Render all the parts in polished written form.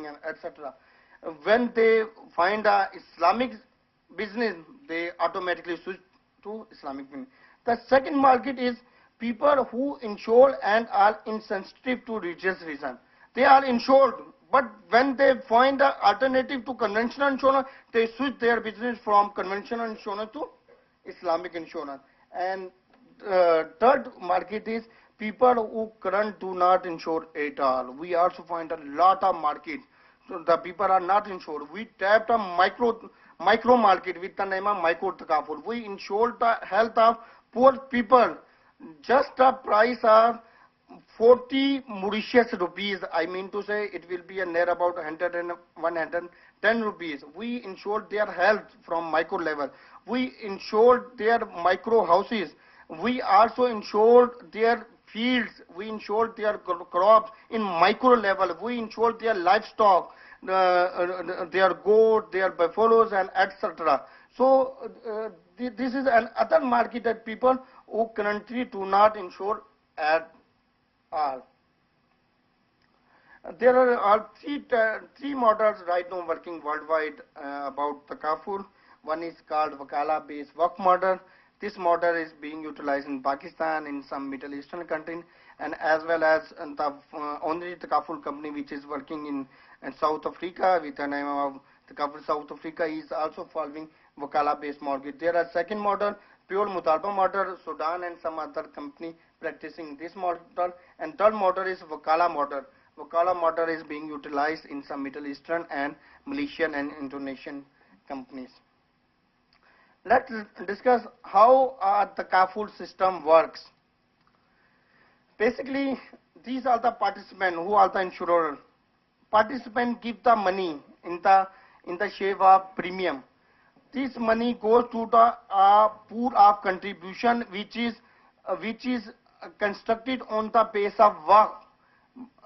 and etc. When they find a Islamic business, they automatically switch to Islamic business. The second market is people who insure and are insensitive to religious reason. They are insured, but when they find an alternative to conventional insurance, they switch their business from conventional insurance to Islamic insurance. And third market is people who current do not insure at all. We also find a lot of market. So the people are not insured. We tapped a micro market with the name of micro takaful. We insured the health of poor people. Just the price of 40 Mauritius rupees. I mean to say it will be a near about 100 and 110 rupees. We insured their health from micro level. We insured their micro houses. We also insured their fields. We insured their crops in micro level. We insured their livestock, their goat, their buffaloes, and etc. So this is another market that people who currently do not insure at all. There are three models right now working worldwide about takaful. One is called Wakala-based work model. This model is being utilized in Pakistan, in some Middle Eastern countries, and as well as the only takaful company which is working in South Africa with the name of Takaful South Africa is also following Wakala-based mortgage. There are second model, pure Mutalaba model, Sudan and some other company practicing this model, and third model is Wakala model. Wakala model is being utilized in some Middle Eastern and Malaysian and Indonesian companies. Let's discuss how the takaful system works. Basically, these are the participants who are the insurer. Participants give the money in the shape of premium. This money goes to the pool of contribution which is constructed on the base of work.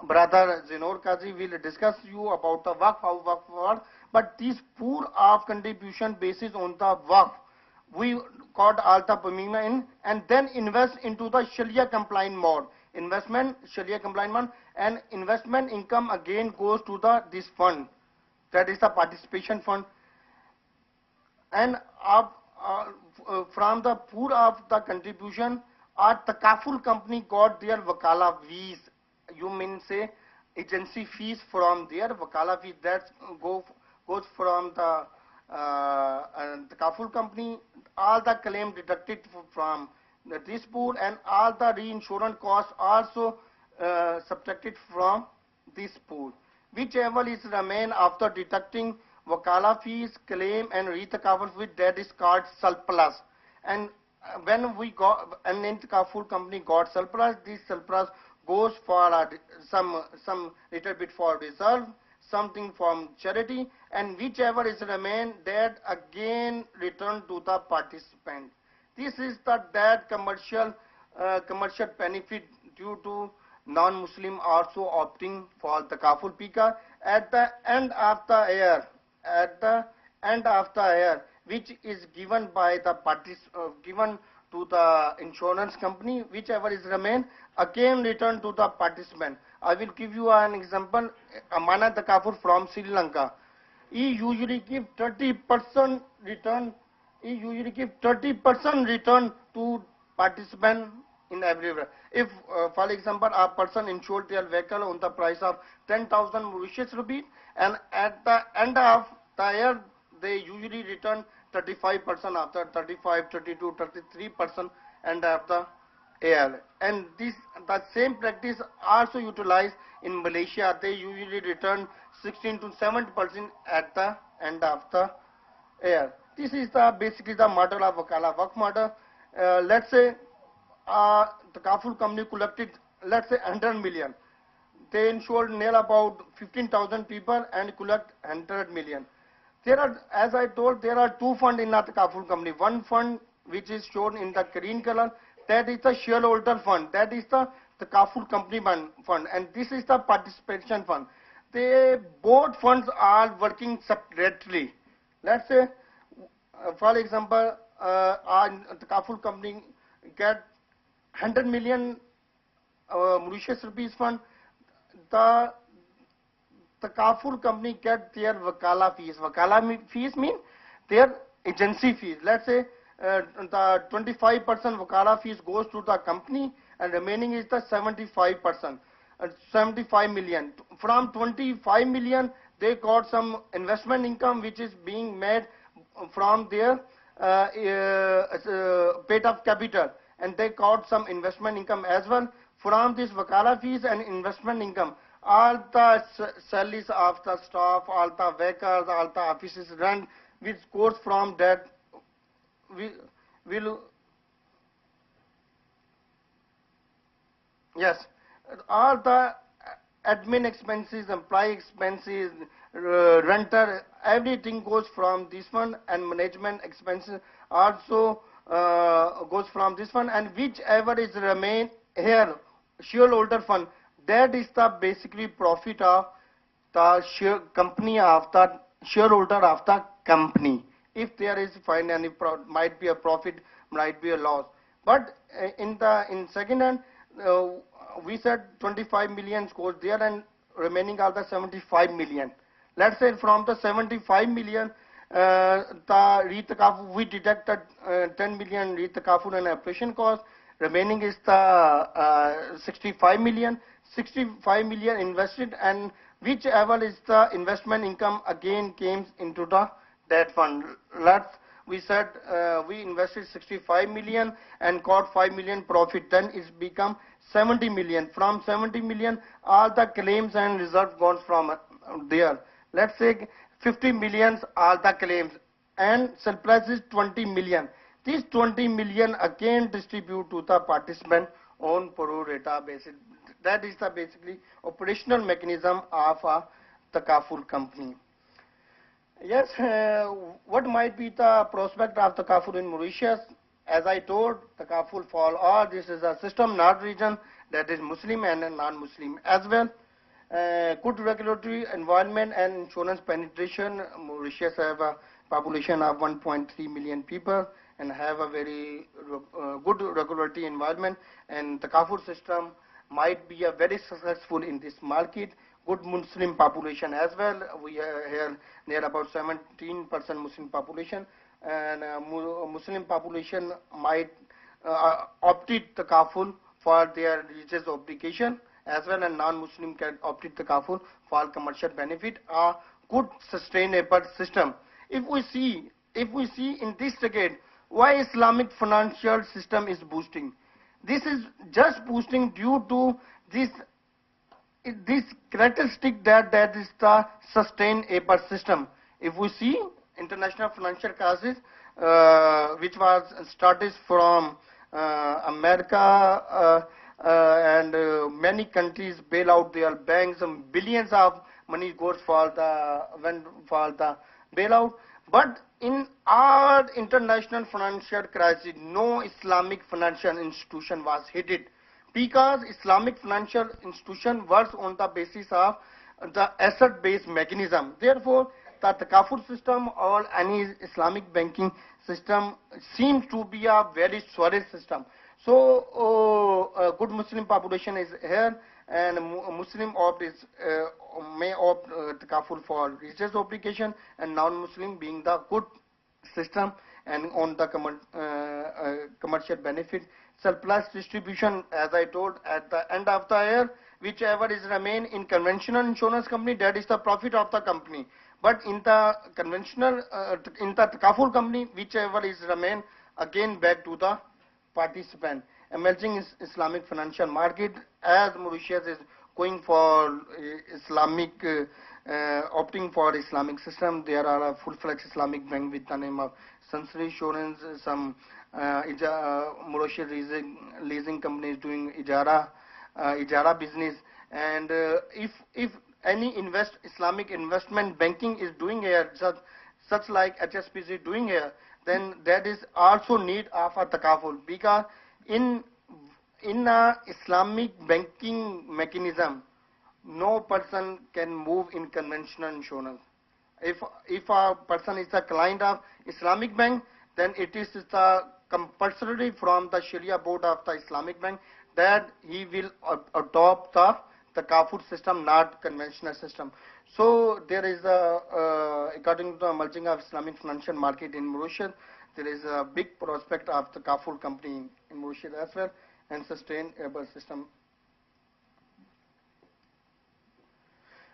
Brother Zinor Kazi will discuss you about the work, how work works, but this pool of contribution basis on the work. We got all the premium in and then invest into the Sharia compliant mode. Investment, Sharia compliant mode, and investment income again goes to this fund. That is the participation fund. And from the pool of the contribution, our takaful company got their wakala fees. You mean say agency fees from their wakala fees that goes from the takaful company. All the claim deducted from this pool and all the reinsurance costs also subtracted from this pool. Whichever is remain after deducting wakala fees, claim and re-takaful fee, that is called surplus. And when we got an takaful company got surplus, this surplus goes for some little bit for reserve, something from charity, and whichever is remain, that again return to the participant. This is that commercial benefit due to non-Muslim also opting for the takaful pika at the end of the year. At the end of the year, which is given by the given to the insurance company, whichever is remain, again return to the participant. I will give you an example. Amana Takaful from Sri Lanka. He usually give 30% return. He usually give 30% return to participant in everywhere. If, for example, a person insured their vehicle on the price of 10,000 Mauritius rupees, and at the end of the year, they usually return 35% after 35, 32, 33% end of the year. And the same practice also utilized in Malaysia. They usually return 16 to 70% at the end of the year. This is basically the model of Wakala work model. Let's say the takaful company collected, let's say 100 million. They insured near about 15,000 people and collect 100 million. There are, as I told, there are two funds in the takaful company. One fund which is shown in the green color, that is the shareholder fund. That is the takaful company fund, and this is the participation fund. Both funds are working separately. Let's say, for example, our takaful company get 100 million Mauritius rupees fund. The Takaful company get their wakala fees. Fees mean their agency fees. Let's say the 25% wakala fees goes to the company and remaining is the 75%, 75 million. From 25 million, they got some investment income which is being made from their paid up capital, and they got some investment income as well. From this wakala fees and investment income, all the salaries of the staff, all the workers, all the offices rent, which goes from that, will yes, all the admin expenses, employee expenses, renter, everything goes from this one, and management expenses also goes from this one, and whichever is remain here, shareholder fund, that is the basically profit of the share company, of the shareholder of the company. If there is find any might be a profit, might be a loss. But in second hand, we said 25 million goes there and remaining are the 75 million. Let's say from the 75 million, we deducted 10 million Ritakafur and operation cost. Remaining is the 65 million. 65 million invested, and whichever is the investment income again came into the debt fund. We said we invested 65 million and got 5 million profit, then it's become 70 million. From 70 million, all the claims and reserve gone from there. Let's say 50 millions are the claims and surplus is 20 million. These 20 million again distribute to the participant on pro rata basis. That is the basically operational mechanism of a Takaful company. Yes, what might be the prospect of Takaful in Mauritius? As I told, Takaful for all, this is a system, not region, that is Muslim and non-Muslim as well. Good regulatory environment and insurance penetration. Mauritius have a population of 1.3 million people and have a very good regulatory environment, and Takaful system might be a very successful in this market. Good Muslim population as well. We are here near about 17% Muslim population, and Muslim population might opted Takaful for their religious obligation as well, and non-Muslim can opted Takaful for commercial benefit. A good sustainable system. If we see in this decade why Islamic financial system is boosting. This is just boosting due to this characteristic that is the sustainable system. If we see international financial crisis, which was started from America, and many countries bail out their banks, and billions of money goes for the bailout. But in our international financial crisis, no Islamic financial institution was hit, because Islamic financial institution works on the basis of the asset-based mechanism. Therefore, the Takaful system or any Islamic banking system seems to be a very solid system. So, a good Muslim population is here, and Muslim may opt Takaful for religious obligation, and non-Muslim being the good system and on the commercial benefit. Surplus distribution, as I told, at the end of the year, whichever is remain in conventional insurance company, that is the profit of the company. But in the conventional, in the Takaful company, whichever is remain again back to the participant. Emerging Islamic financial market, as Mauritius is going for Islamic, opting for Islamic system, there are a full-fledged Islamic bank with the name of Sansari Insurance, some Mauritius leasing companies doing Ijara business, and if any Islamic investment banking is doing here, such like HSBC doing here, then that is also need of a Takaful, because in a Islamic banking mechanism, no person can move in conventional insurance. If a person is a client of Islamic bank, then it is the compulsory from the Sharia board of the Islamic bank that he will adopt the the Kafur system, not conventional system. So there is a, according to the emerging of Islamic financial market in Mauritius, there is a big prospect of the Kafur company in Mauritius as well, and sustainable system.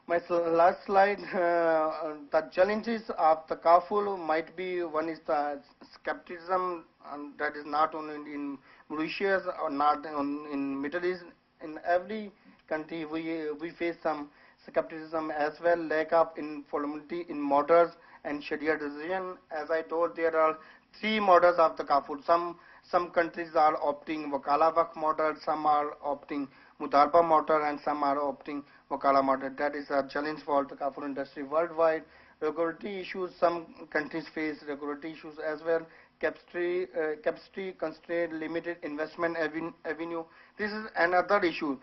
My last slide, the challenges of the Kafur might be, one is the skepticism, and that is not only in Mauritius or not in Middle East. In every country we face some skepticism as well, lack of informality in models and Sharia decision. As I told, there are three models of the Kafur. Some countries are opting Wakala Waqf model, some are opting Mudarba model, and some are opting Wakala model. That is a challenge for the Kafur industry worldwide. Regulatory issues, some countries face regulatory issues as well. Capacity constraint, limited investment avenue. This is another issue.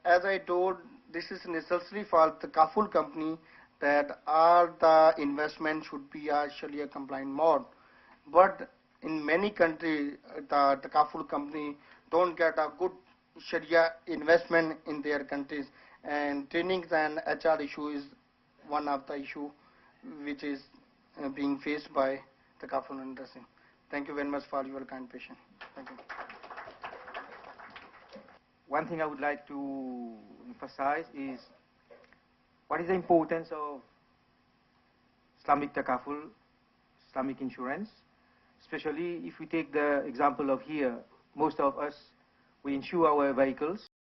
As I told, this is necessary for the Kafur company that all the investment should be a Sharia compliant mode. But in many countries, the Kafur company don't get a good Sharia investment in their countries, and trainings and HR issue is one of the issue which is being faced by the Kafur industry. Thank you very much for your kind patience. Thank you. One thing I would like to emphasize is what is the importance of Islamic Takaful, Islamic insurance, especially if we take the example of here, most of us, we insure our vehicles.